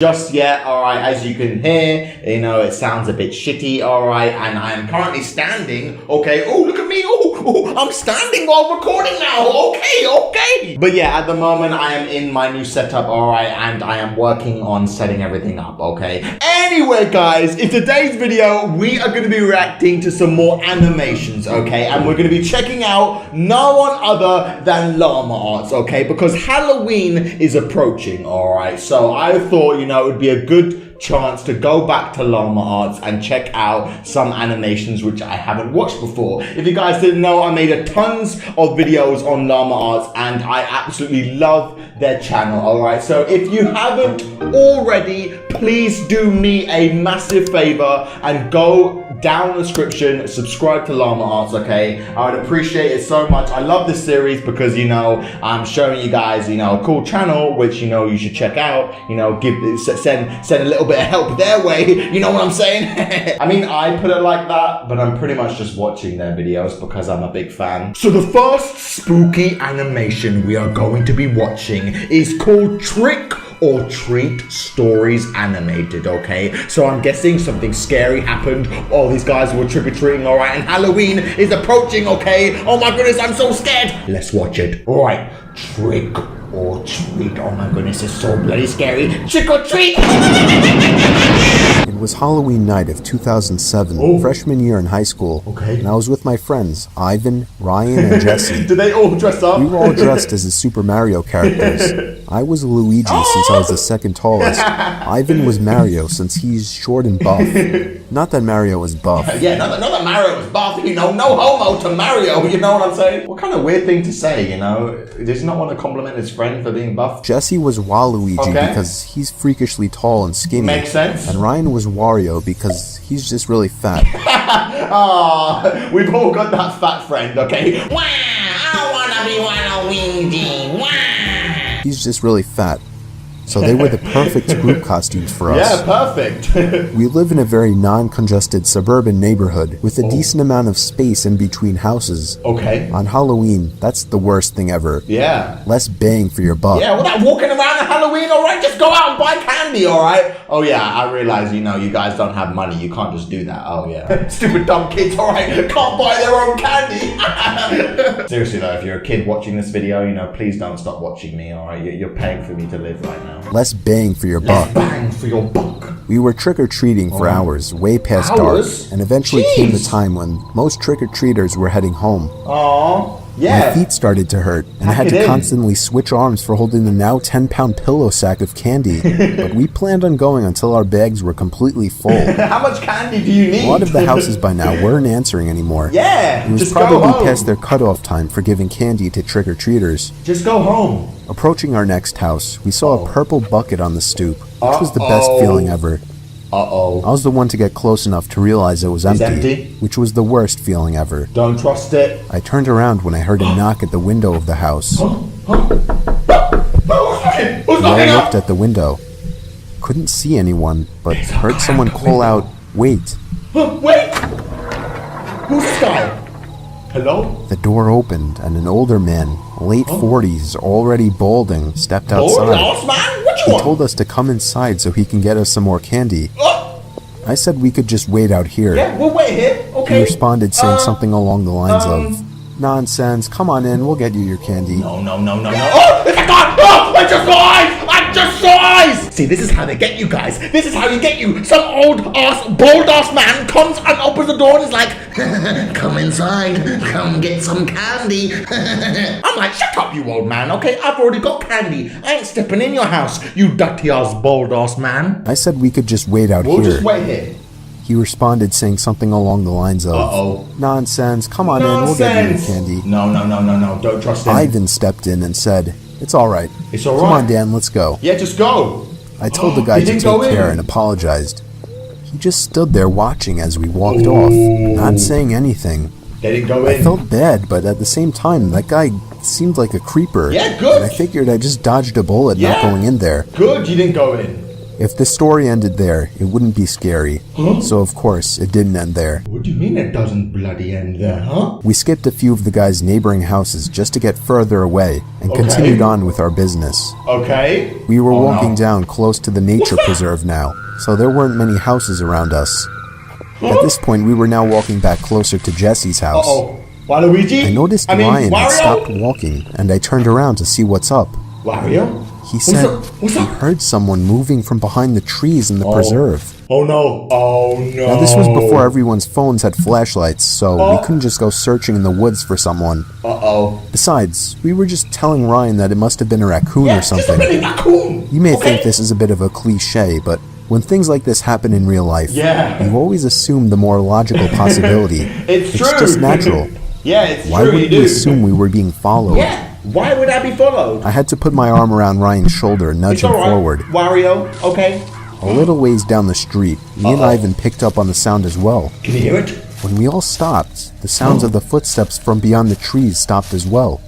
just yet, alright, as you can hear, you know, it sounds a bit shitty, alright, and I am currently standing, okay, oh, look at me, oh, I'm standing while recording now, okay. But yeah, at the moment, I am in my new setup, alright, and I am working on setting everything up, okay. Anyway, guys, in today's video, we are going to be reacting to some more animations, okay, and we're going to be checking out no one other than Llama Arts, okay, because Halloween is approaching, alright, so I thought, you know, it would be a good chance to go back to Llama Arts and check out some animations which I haven't watched before. If you guys didn't know, I made tons of videos on Llama Arts and I absolutely love their channel, alright? So if you haven't already, please do me a massive favor and go down in the description, subscribe to Llama Arts, okay? I would appreciate it so much. I love this series because, you know, I'm showing you guys, you know, a cool channel, which, you know, you should check out, you know, send a little bit of help their way, you know what I'm saying? I mean, I put it like that, but I'm pretty much just watching their videos because I'm a big fan. So the first spooky animation we are going to be watching is called Trick or Treat Stories Animated, okay? So I'm guessing something scary happened. All these guys were trick-or-treating, all right? And Halloween is approaching, okay? Oh my goodness, I'm so scared. Let's watch it. All right, Trick or Treat. Oh my goodness, it's so bloody scary. Trick or Treat! It was Halloween night of 2007, freshman year in high school. Okay. And I was with my friends, Ivan, Ryan, and Jesse. Did they all dress up? We were all dressed as the Super Mario characters. I was Luigi since I was the second tallest. Ivan was Mario since he's short and buff. Not that Mario was buff. Yeah, not that Mario was buff, you know, no homo to Mario, you know what I'm saying? What kind of weird thing to say, you know? Does he not want to compliment his friend for being buff? Jesse was Waluigi because he's freakishly tall and skinny. Makes sense. And Ryan was Wario because he's just really fat. Ah, we've all got that fat friend, okay? Wow, I wanna be Waluigi, wow! He's just really fat. So they were the perfect group costumes for us. Yeah, perfect. We live in a very non-congested suburban neighborhood with a decent amount of space in between houses. Okay. On Halloween, that's the worst thing ever. Yeah. Less bang for your buck. Yeah, without walking around on Halloween, alright? Just go out and buy candy, alright? Oh yeah, I realize, you know, you guys don't have money. You can't just do that. Oh yeah. Stupid dumb kids, alright? Can't buy their own candy. Seriously though, if you're a kid watching this video, you know, please don't stop watching me, alright? You're paying for me to live right now. Less bang for your buck. Bang for your buck. We were trick-or-treating for hours, way past dark, and eventually came the time when most trick-or-treaters were heading home. Aww, yeah. My feet started to hurt, and I had to constantly switch arms for holding the now 10-pound pillow sack of candy. But we planned on going until our bags were completely full. How much candy do you need? A lot of the houses by now weren't answering anymore. Yeah, it was probably past their cutoff time for giving candy to trick-or-treaters. Just go home. Approaching our next house, we saw a purple bucket on the stoop, which was the best feeling ever. I was the one to get close enough to realize it was empty, which was the worst feeling ever. Don't trust it. I turned around when I heard a knock at the window of the house. I looked at the window. Couldn't see anyone, but heard someone call out, "Wait." Wait! Who's this guy? Hello? The door opened and an older man, late 40s, already balding, stepped outside. He told us to come inside so he can get us some more candy. I said we could just wait out here. Yeah, we'll wait here. Okay. He responded saying something along the lines of, "Nonsense, come on in, we'll get you your candy." No. Oh, it's a guy! Oh, I just saw eyes! I just saw eyes! See, this is how they get you guys. This is how you get you. Some bald-ass man comes and opens the door and is like, come inside, come get some candy. I'm like, shut up, you old man, okay? I've already got candy. I ain't stepping in your house, you dirty-ass, bald-ass man. I said we could just wait out here. We'll just wait here. He responded saying something along the lines of, "Nonsense, come on in, we'll get you your candy." No, don't trust him. Ivan stepped in and said, "It's alright. It's alright. Come on, Dan, let's go." Yeah, just go. I told the guy to take care and apologized. He just stood there watching as we walked off, not saying anything. They didn't go in. I felt bad, but at the same time, that guy seemed like a creeper. Yeah, good. And I figured I just dodged a bullet not going in there. Good, you didn't go in. If the story ended there, it wouldn't be scary. So of course, it didn't end there. What do you mean it doesn't bloody end there, huh? We skipped a few of the guys' neighboring houses just to get further away and continued on with our business. Okay. We were walking down close to the nature preserve now, so there weren't many houses around us. At this point, we were now walking back closer to Jesse's house. Waluigi? I noticed Ryan had stopped walking, and I turned around to see what's up. Wario? He said he heard someone moving from behind the trees in the preserve. Oh no. Now this was before everyone's phones had flashlights, so we couldn't just go searching in the woods for someone. Besides, we were just telling Ryan that it must have been a raccoon or something. You may think this is a bit of a cliche, but when things like this happen in real life, you always assume the more logical possibility. It's true. It's just natural. It's Why true. would we assume we were being followed? Why would I be followed? I had to put my arm around Ryan's shoulder and nudge him forward. Wario, okay. A little ways down the street, me and Ivan picked up on the sound as well. Can you hear it? When we all stopped, the sounds of the footsteps from beyond the trees stopped as well.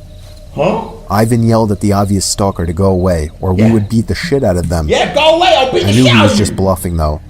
Ivan yelled at the obvious stalker to go away, or we would beat the shit out of them. Go away, I'll beat the shit out of you! I knew he was just bluffing though.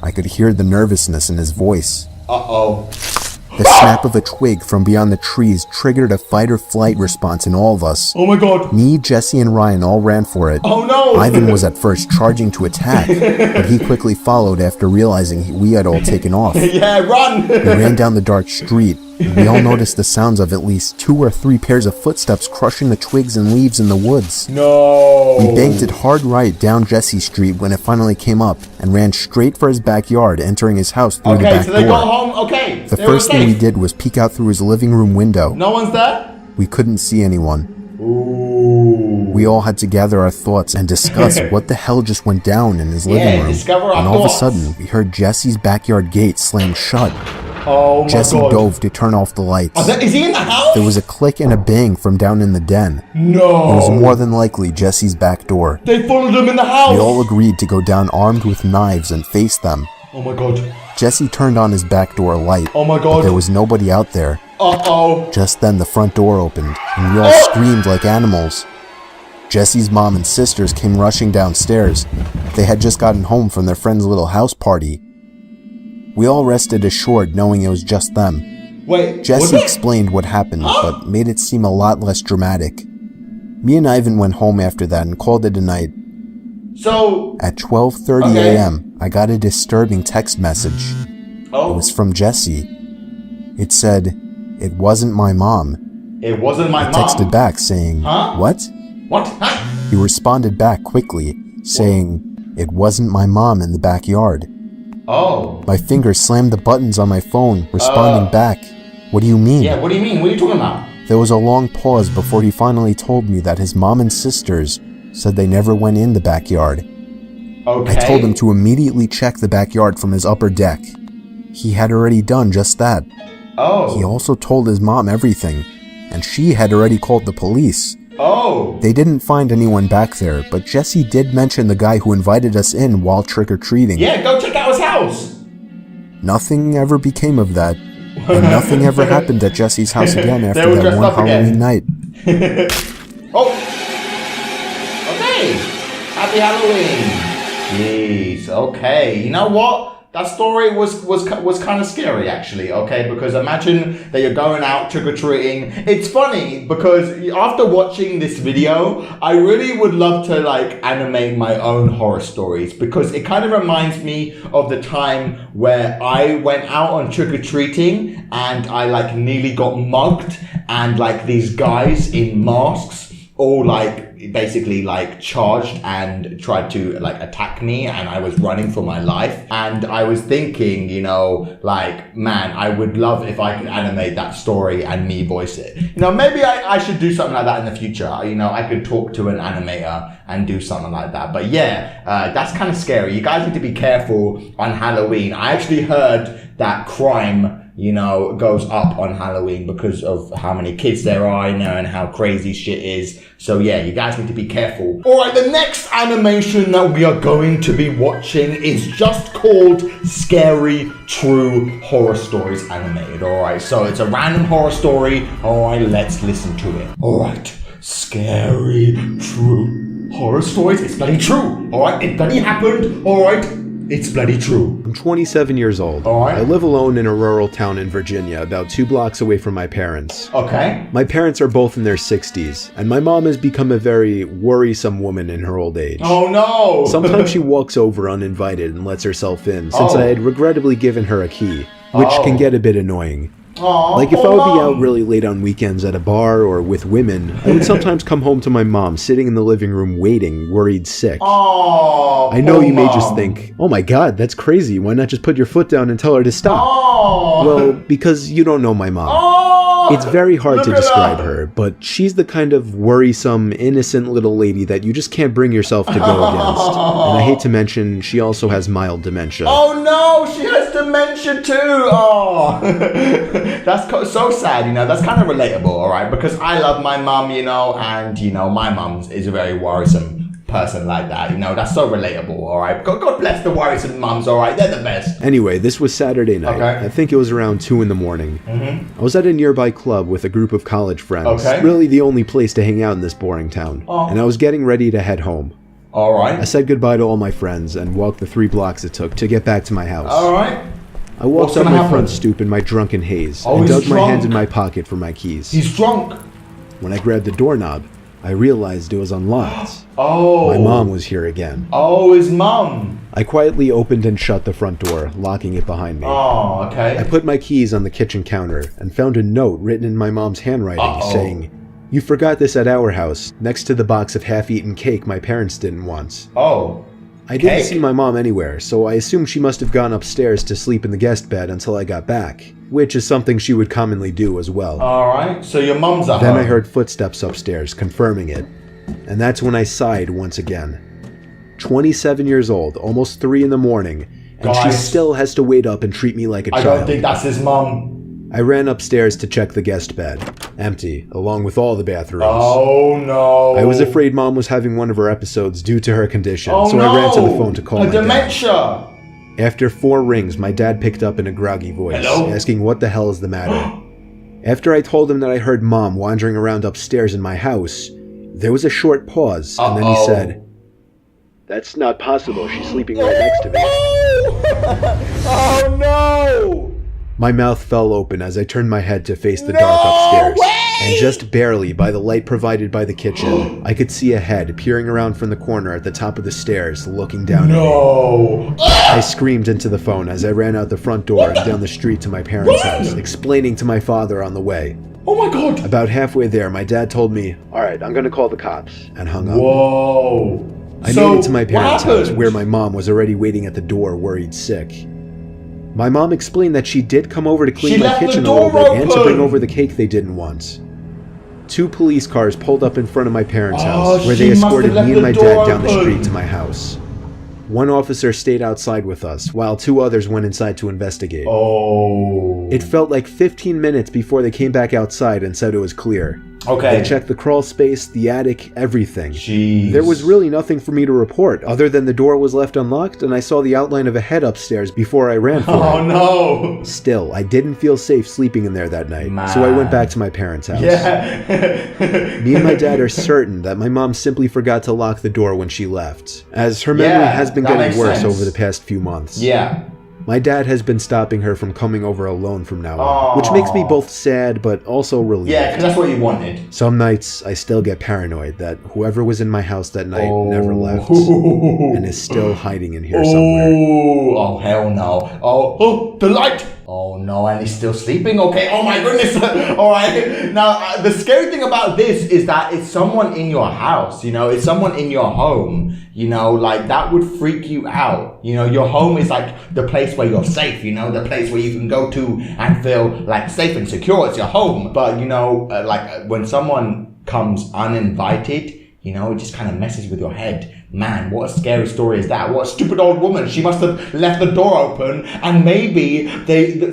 I could hear the nervousness in his voice. The snap of a twig from beyond the trees triggered a fight-or-flight response in all of us. Oh my god. Me, Jesse, and Ryan all ran for it. Oh no! Ivan was at first charging to attack, but he quickly followed after realizing we had all taken off. Run! We ran down the dark street, and we all noticed the sounds of at least 2 or 3 pairs of footsteps crushing the twigs and leaves in the woods. No! We banked it hard right down Jesse Street when it finally came up, and ran straight for his backyard, entering his house through the back door. Okay, so they got home, okay. The first thing we did was peek out through his living room window. No one's there? We couldn't see anyone. Ooh. We all had to gather our thoughts and discuss what the hell just went down in his living room. And all of a sudden, we heard Jesse's backyard gate slam shut. Oh my Jesse god. dove to turn off the lights. Is he in the house? There was a click and a bang from down in the den. No. It was more than likely Jesse's back door. They followed him in the house. We all agreed to go down armed with knives and face them. Oh my god. Jesse turned on his back door light. Oh my god. But there was nobody out there. Just then the front door opened, and we all screamed like animals. Jesse's mom and sisters came rushing downstairs. They had just gotten home from their friend's little house party. We all rested assured knowing it was just them. Wait, Jesse explained what happened, but made it seem a lot less dramatic. Me and Ivan went home after that and called it a night. So, at 12:30 a.m., I got a disturbing text message. It was from Jesse. It said, "It wasn't my mom." It wasn't my mom? I texted back saying, "What?" What? He responded back quickly, saying, "It wasn't my mom in the backyard." My fingers slammed the buttons on my phone, responding back, "What do you mean?" Yeah, what do you mean? What are you talking about? There was a long pause before he finally told me that his mom and sisters said they never went in the backyard. I told him to immediately check the backyard from his upper deck. He had already done just that. He also told his mom everything, and she had already called the police. They didn't find anyone back there, but Jesse did mention the guy who invited us in while trick-or-treating. Yeah, go check out his house! Nothing ever became of that, and nothing ever happened at Jesse's house again after that one Halloween night. Okay! Happy Halloween! Jeez, okay. You know what? That story was kind of scary, actually, okay? Because imagine that you're going out trick-or-treating. It's funny because after watching this video, I really would love to like animate my own horror stories because it kind of reminds me of the time where I went out on trick-or-treating and I like nearly got mugged and like these guys in masks all like basically like charged and tried to like attack me and I was running for my life and I was thinking, you know, like, man, I would love if I could animate that story and me voice it. You know, maybe I should do something like that in the future. You know, I could talk to an animator and do something like that. But yeah, that's kind of scary. You guys need to be careful on Halloween. I actually heard that crime, you know, goes up on Halloween because of how many kids there are in there and how crazy shit is. So yeah, you guys need to be careful. Alright, the next animation that we are going to be watching is just called Scary True Horror Stories Animated. Alright, so it's a random horror story. Alright, let's listen to it. Alright, Scary True Horror stories, it's bloody true. Alright, it bloody happened. Alright, it's bloody true. I'm 27 years old. Alright. I live alone in a rural town in Virginia, about 2 blocks away from my parents. Okay. My parents are both in their 60s, and my mom has become a very worrisome woman in her old age. Oh no! Sometimes she walks over uninvited and lets herself in, since I had regrettably given her a key, which can get a bit annoying. Like if I would be out really late on weekends at a bar or with women, I would sometimes come home to my mom sitting in the living room waiting, worried sick. I know you may just think, oh my god, that's crazy, why not just put your foot down and tell her to stop? Well, because you don't know my mom. It's very hard to describe her, but she's the kind of worrisome, innocent little lady that you just can't bring yourself to go against. And I hate to mention, she also has mild dementia. Oh no, she has dementia too! Oh, that's so sad, you know, that's kind of relatable, alright? Because I love my mum, you know, and, you know, my mum is a very worrisome person like that, you know, that's so relatable, alright? God bless the worrisome mums, alright? They're the best. Anyway, this was Saturday night. Okay. I think it was around 2 in the morning. I was at a nearby club with a group of college friends. Okay. Really the only place to hang out in this boring town. And I was getting ready to head home. Alright. I said goodbye to all my friends and walked the 3 blocks it took to get back to my house. Alright. I walked up my front stoop in my drunken haze and dug my hands in my pocket for my keys. He's drunk. When I grabbed the doorknob, I realized it was unlocked. Oh. My mom was here again. Oh, his mum. I quietly opened and shut the front door, locking it behind me. Oh, okay. I put my keys on the kitchen counter and found a note written in my mom's handwriting saying, "You forgot this at our house, next to the box of half-eaten cake my parents didn't want." Oh. I didn't see my mom anywhere, so I assumed she must have gone upstairs to sleep in the guest bed until I got back, which is something she would commonly do as well. Alright, so your mum's at home. Then I heard footsteps upstairs, confirming it. And that's when I sighed once again. 27 years old, almost 3 in the morning, and she still has to wait up and treat me like a child. I don't think that's his mum. I ran upstairs to check the guest bed. Empty, along with all the bathrooms. Oh no. I was afraid Mom was having one of her episodes due to her condition, so I ran to the phone to call my dementia. dad. After 4 rings, my dad picked up in a groggy voice, asking what the hell is the matter. After I told him that I heard Mom wandering around upstairs in my house, there was a short pause, and then he said, "That's not possible, she's sleeping right next to me." Oh no! My mouth fell open as I turned my head to face the dark upstairs, and just barely by the light provided by the kitchen, I could see a head peering around from the corner at the top of the stairs, looking down at me. I screamed into the phone as I ran out the front door and down the street to my parents' house, explaining to my father on the way. Oh my god! About halfway there, my dad told me, "Alright, I'm gonna call the cops," and hung up. Whoa! I made it to my parents' house, where my mom was already waiting at the door, worried sick. My mom explained that she did come over to clean my kitchen a little bit and to bring over the cake they didn't want. 2 police cars pulled up in front of my parents' house, where they escorted me and my dad down the street to my house. 1 officer stayed outside with us, while 2 others went inside to investigate. It felt like 15 minutes before they came back outside and said it was clear. They checked the crawl space, the attic, everything. There was really nothing for me to report, other than the door was left unlocked and I saw the outline of a head upstairs before I ran for it. Oh no! Still, I didn't feel safe sleeping in there that night, so I went back to my parents' house. Me and my dad are certain that my mom simply forgot to lock the door when she left, as her memory has been getting worse over the past few months. My dad has been stopping her from coming over alone from now on, which makes me both sad but also relieved. Yeah, because that's what you wanted. Some nights, I still get paranoid that whoever was in my house that night never left and is still hiding in here somewhere. Oh, hell no. Oh, the light! Oh no, and he's still sleeping? Okay, oh my goodness. Alright, now the scary thing about this is that it's someone in your house, you know, it's someone in your home, you know, like that would freak you out. You know, your home is like the place where you're safe, you know, the place where you can go to and feel like safe and secure. It's your home. But, you know, like when someone comes uninvited, you know, it just kind of messes with your head. Man, what a scary story is that? What a stupid old woman. She must have left the door open, and maybe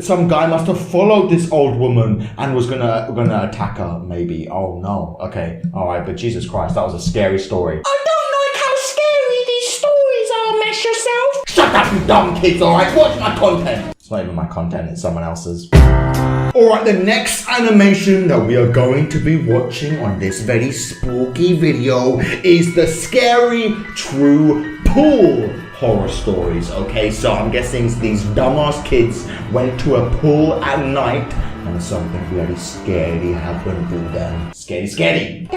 some guy must have followed this old woman and was gonna attack her. Maybe. Oh no. Okay. All right. But Jesus Christ, that was a scary story. I don't like how scary these stories are. Mess yourself. Shut up, you dumb kids. All right. Watch my content. It's not even my content, it's someone else's. Alright, the next animation that we are going to be watching on this very spooky video is the scary true pool horror stories. Okay, so I'm guessing these dumbass kids went to a pool at night and something very scary happened to them. Scary.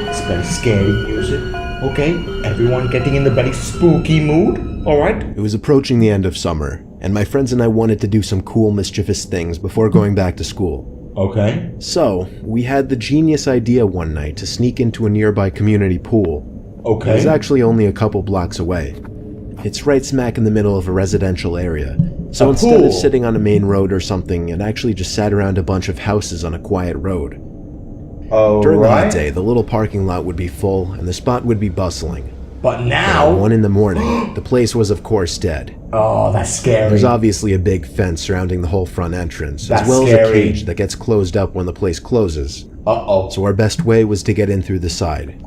It's very scary music. Okay, everyone getting in the very spooky mood, alright? It was approaching the end of summer, and my friends and I wanted to do some cool, mischievous things before going back to school. Okay. So, we had the genius idea one night to sneak into a nearby community pool. Okay. It was actually only a couple blocks away. It's right smack in the middle of a residential area. So instead of sitting on a main road or something, it actually just sat around a bunch of houses on a quiet road. During the hot day, the little parking lot would be full and the spot would be bustling. But now... At 1 in the morning, the place was of course dead. Oh, that's scary. There's obviously a big fence surrounding the whole front entrance, that's as well scary. as a cage that gets closed up when the place closes. So our best way was to get in through the side.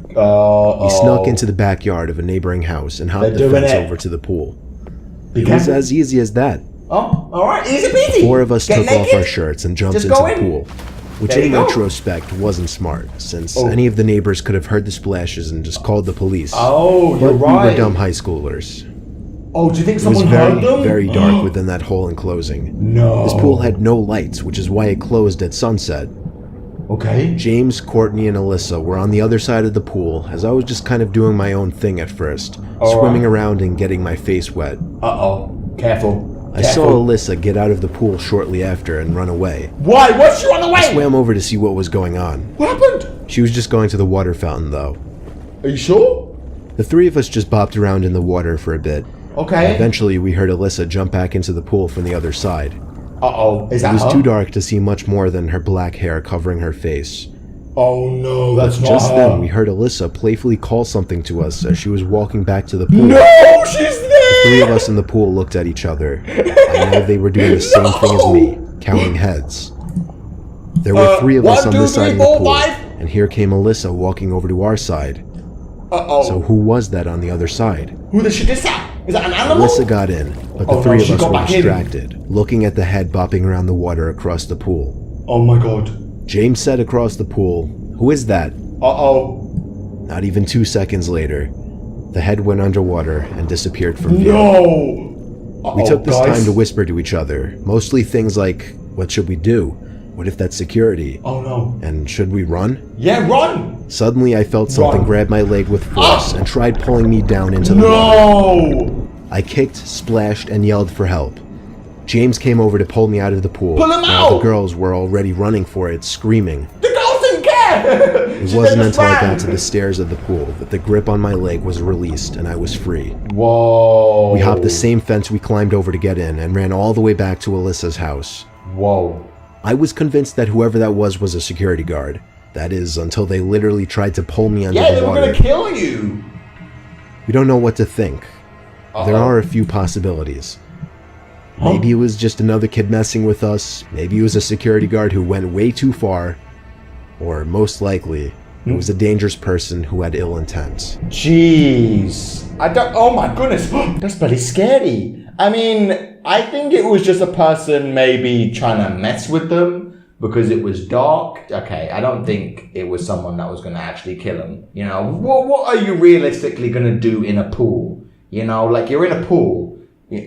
We snuck into the backyard of a neighboring house and hopped the fence over to the pool. It was as easy as that. Oh, alright, easy peasy. 4 of us took off our shirts and jumped into the pool. Which in retrospect wasn't smart, since any of the neighbors could have heard the splashes and just called the police. Oh, you're right. We were dumb high schoolers. Oh, do you think someone heard them? It was very dark within that whole enclosing. No. This pool had no lights, which is why it closed at sunset. Okay. James, Courtney, and Alyssa were on the other side of the pool, as I was just kind of doing my own thing at first, swimming around and getting my face wet. Careful. I saw Alyssa get out of the pool shortly after and run away. Why? Why'd she run away? I swam over to see what was going on. What happened? She was just going to the water fountain, though. Are you sure? The 3 of us just bopped around in the water for a bit. Okay. Eventually, we heard Alyssa jump back into the pool from the other side. Is that It was too dark to see much more than her black hair covering her face. Oh no, that's not Just her. then, we heard Alyssa playfully call something to us as she was walking back to the pool. No, she's there! The 3 of us in the pool looked at each other. I know they were doing the same thing as me, counting heads. There were 3 of us on this side of the pool, and here came Alyssa walking over to our side. So who was that on the other side? Who the shit is that? Is that an animal? Alyssa got in, but the 3 of us were distracted, looking at the head bopping around the water across the pool. Oh my god. James said across the pool, "Who is that?" Not even 2 seconds later, the head went underwater and disappeared from view. No! We took this time to whisper to each other, mostly things like, what should we do? What if that's security? Oh no. And should we run? Yeah, run! Suddenly I felt something grab my leg with force and tried pulling me down into the water. No! I kicked, splashed, and yelled for help. James came over to pull me out of the pool. Pull him while out! the girls were already running for it, screaming. The girls didn't care! It wasn't until I got to the stairs of the pool that the grip on my leg was released and I was free. Whoa. We hopped the same fence we climbed over to get in and ran all the way back to Alyssa's house. Whoa. I was convinced that whoever that was a security guard. That is, until they literally tried to pull me under the water. Yeah, they were gonna kill you! We don't know what to think. There are a few possibilities. Maybe it was just another kid messing with us. Maybe it was a security guard who went way too far. Or most likely, it was a dangerous person who had ill intent. Jeez. Oh my goodness. That's pretty scary. I mean, I think it was just a person maybe trying to mess with them because it was dark. Okay, I don't think it was someone that was going to actually kill them. You know, what are you realistically going to do in a pool? You know, like you're in a pool.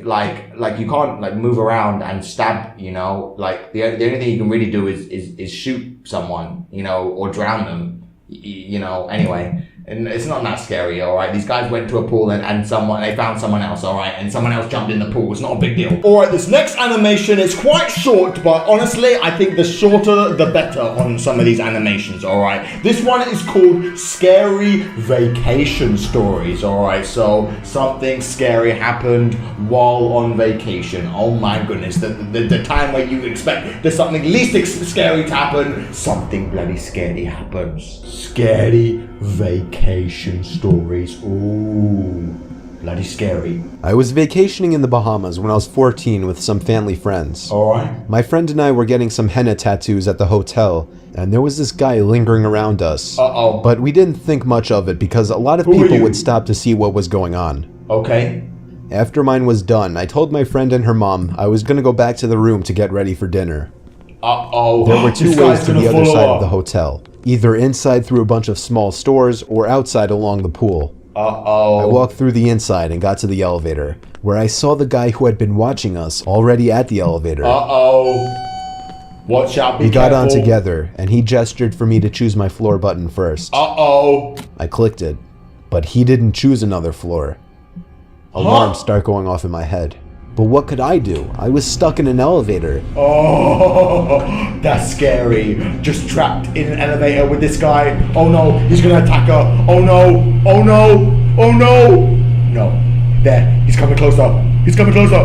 Like you can't like move around and stab, you know, like the only thing you can really do is shoot someone, you know, or drown them, you know, anyway. And it's not that scary, alright? These guys went to a pool and they found someone else, alright? And someone else jumped in the pool. It's not a big deal. Alright, this next animation is quite short, but honestly, I think the shorter, the better on some of these animations, alright? This one is called Scary Vacation Stories, alright? So, something scary happened while on vacation. Oh my goodness, the time where you expect there's something least scary to happen, something bloody scary happens. Scary Vacation Stories. Ooh, bloody scary. I was vacationing in the Bahamas when I was 14 with some family friends. Alright. My friend and I were getting some henna tattoos at the hotel, and there was this guy lingering around us. Uh-oh. But we didn't think much of it because a lot of people would stop to see what was going on. Okay. After mine was done, I told my friend and her mom I was gonna go back to the room to get ready for dinner. Uh-oh. There were two ways to the other side of the hotel. Either inside through a bunch of small stores or outside along the pool. Uh-oh. I walked through the inside and got to the elevator, where I saw the guy who had been watching us already at the elevator. Uh-oh. Watch out, be We got careful. on together, and he gestured for me to choose my floor button first. Uh-oh. I clicked it, but he didn't choose another floor. Alarms start going off in my head. But what could I do? I was stuck in an elevator. Oh, that's scary. Just trapped in an elevator with this guy. Oh no, he's gonna attack her. Oh no, oh no, oh no. No, there, he's coming closer. He's coming closer.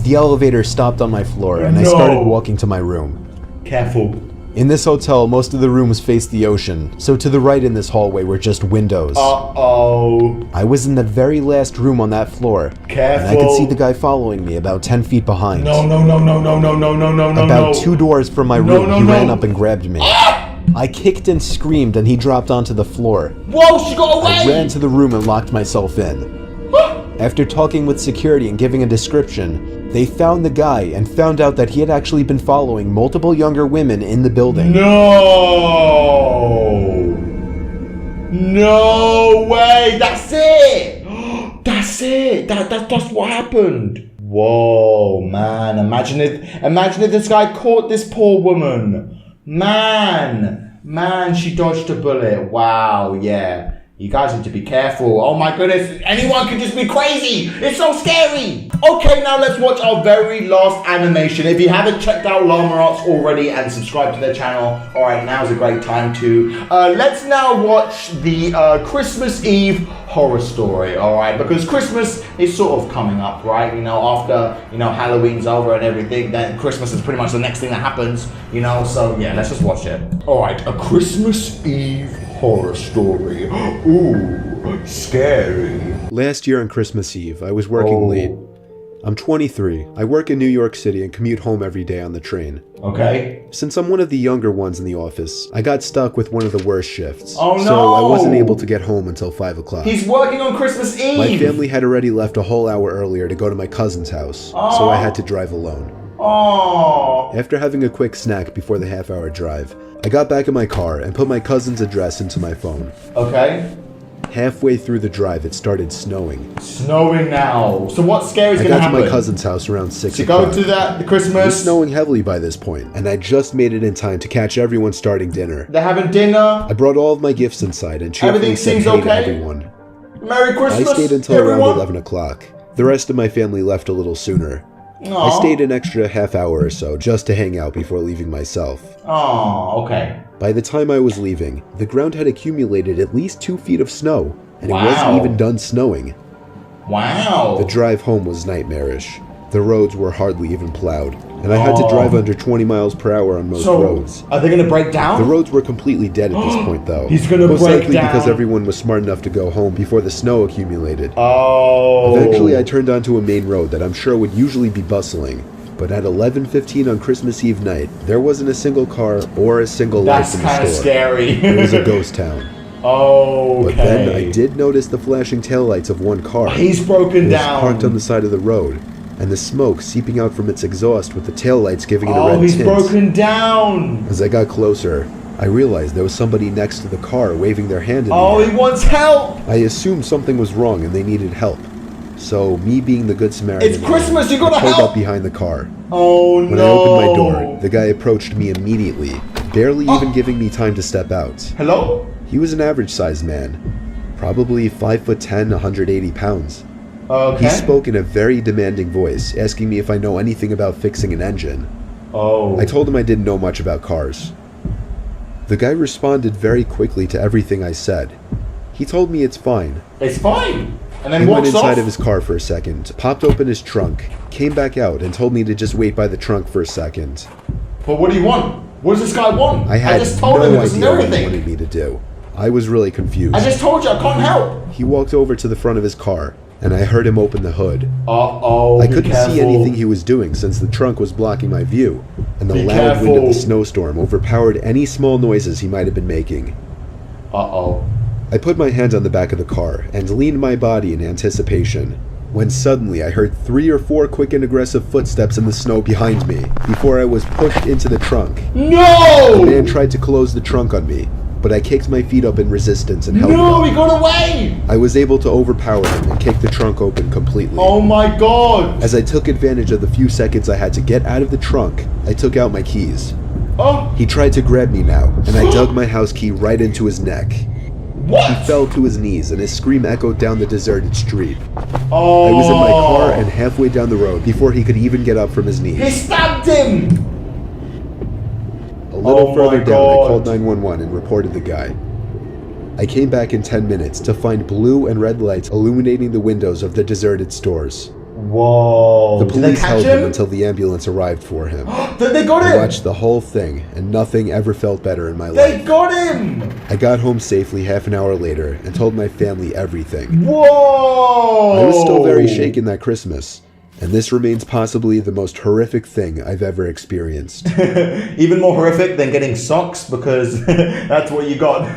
The elevator stopped on my floor, and I started walking to my room. Careful. In this hotel, most of the rooms face the ocean, so to the right in this hallway were just windows. Uh-oh. I was in the very last room on that floor. Careful. And I could see the guy following me about 10 feet behind. No. About 2 doors from my room, he ran up and grabbed me. Ah! I kicked and screamed, and he dropped onto the floor. Whoa, she got away! I ran to the room and locked myself in. After talking with security and giving a description, they found the guy and found out that he had actually been following multiple younger women in the building. No! No way! That's it! That's it! That's what happened! Whoa, man. Imagine if this guy caught this poor woman. Man, she dodged a bullet. Wow, yeah. You guys need to be careful. Oh my goodness, anyone can just be crazy. It's so scary. Okay, now let's watch our very last animation. If you haven't checked out Llama Arts already and subscribed to their channel, all right, now's a great time to. Let's now watch the Christmas Eve horror story, all right? Because Christmas is sort of coming up, right? You know, after, you know, Halloween's over and everything, then Christmas is pretty much the next thing that happens, you know? So yeah, let's just watch it. All right, a Christmas Eve horror story. Ooh, scary. Last year on Christmas Eve, I was working late. I'm 23. I work in New York City and commute home every day on the train. Okay. Since I'm one of the younger ones in the office, I got stuck with one of the worst shifts. Oh no! So I wasn't able to get home until 5 o'clock. He's working on Christmas Eve! My family had already left a whole hour earlier to go to my cousin's house, so I had to drive alone. Oh. After having a quick snack before the half-hour drive, I got back in my car and put my cousin's address into my phone. Okay. Halfway through the drive, it started snowing. Snowing now. So what's scary is I going to got to happen? my cousin's house around 6 So o'clock. go to the It Christmas. was snowing heavily by this point, and I just made it in time to catch everyone starting dinner. They're having dinner. I brought all of my gifts inside and cheerfully Everything said seems hey to okay? everyone. Merry Christmas, I stayed until everyone. around 11 o'clock. The rest of my family left a little sooner. Aw. I stayed an extra half hour or so just to hang out before leaving myself. Oh, okay. By the time I was leaving, the ground had accumulated at least 2 feet of snow, and Wow. it wasn't even done snowing. Wow. The drive home was nightmarish. The roads were hardly even plowed, and I had to drive under 20 miles per hour on most roads. Are they going to break down? The roads were completely dead at this point, though. He's gonna Most break likely down. because everyone was smart enough to go home before the snow accumulated. Oh. Eventually, I turned onto a main road that I'm sure would usually be bustling, but at 11:15 on Christmas Eve night, there wasn't a single car or a single light That's in the kind of store. scary. It was a ghost town. Oh, But then I did notice the flashing taillights of one car. He's broken It was down. parked on the side of the road, and the smoke seeping out from its exhaust with the taillights giving it a Oh, red he's tint. broken down. As I got closer, I realized there was somebody next to the car waving their hand in the Oh, air. he wants help. I assumed something was wrong and they needed help. So, me being the good Samaritan, It's Christmas, you gotta I pulled help. up behind the car. Oh, When no. I opened my door, the guy approached me immediately, barely even giving me time to step out. Hello? He was an average-sized man, probably 5'10", 180 pounds. Okay. He spoke in a very demanding voice, asking me if I know anything about fixing an engine. Oh. I told him I didn't know much about cars. The guy responded very quickly to everything I said. He told me it's fine. It's fine. And then He went walks inside off. of his car for a second, popped open his trunk, came back out, and told me to just wait by the trunk for a second. But what do you want? What does this guy want? I had just told no him this and idea what he everything. wanted me to do. I was really confused. I just told you I can't help. He walked over to the front of his car, and I heard him open the hood. Uh-oh, I be couldn't see careful. anything he was doing since the trunk was blocking my view, and the Be loud wind of careful. the snowstorm overpowered any small noises he might have been making. Uh-oh. I put my hand on the back of the car and leaned my body in anticipation, when suddenly I heard 3 or 4 quick and aggressive footsteps in the snow behind me before I was pushed into the trunk. No! The man tried to close the trunk on me, but I kicked my feet up in resistance and held it No, up. he got away! I was able to overpower him and kick the trunk open completely. Oh my god! As I took advantage of the few seconds I had to get out of the trunk, I took out my keys. Oh! He tried to grab me now, and I dug my house key right into his neck. What? He fell to his knees and his scream echoed down the deserted street. Oh! I was in my car and halfway down the road before he could even get up from his knees. He stabbed him! A little further down, God. I called 911 and reported the guy. I came back in 10 minutes to find blue and red lights illuminating the windows of the deserted stores. Whoa. The Did they police catch held him? him until the ambulance arrived for him. They got I him! watched the whole thing, and nothing ever felt better in my They life. got him! I got home safely half an hour later and told my family everything. Whoa! I was still very shaken that Christmas, and this remains possibly the most horrific thing I've ever experienced. Even more horrific than getting socks, because that's what you got.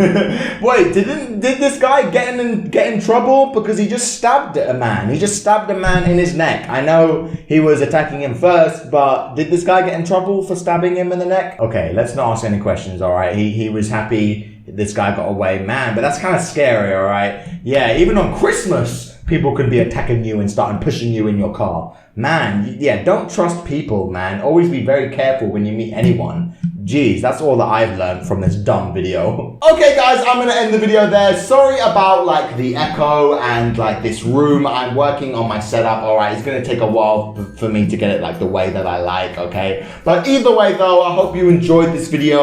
Wait, did this guy get in trouble because he just stabbed a man? He just stabbed a man in his neck. I know he was attacking him first, but did this guy get in trouble for stabbing him in the neck? Okay, let's not ask any questions, alright? He was happy this guy got away, man, but that's kind of scary, alright? Yeah, even on Christmas, people could be attacking you and starting pushing you in your car. Man, yeah, don't trust people, man. Always be very careful when you meet anyone. Jeez, that's all that I've learned from this dumb video. Okay, guys, I'm gonna end the video there. Sorry about, like, the echo and, like, this room. I'm working on my setup, alright? It's gonna take a while for me to get it, like, the way that I like, okay? But either way, though, I hope you enjoyed this video.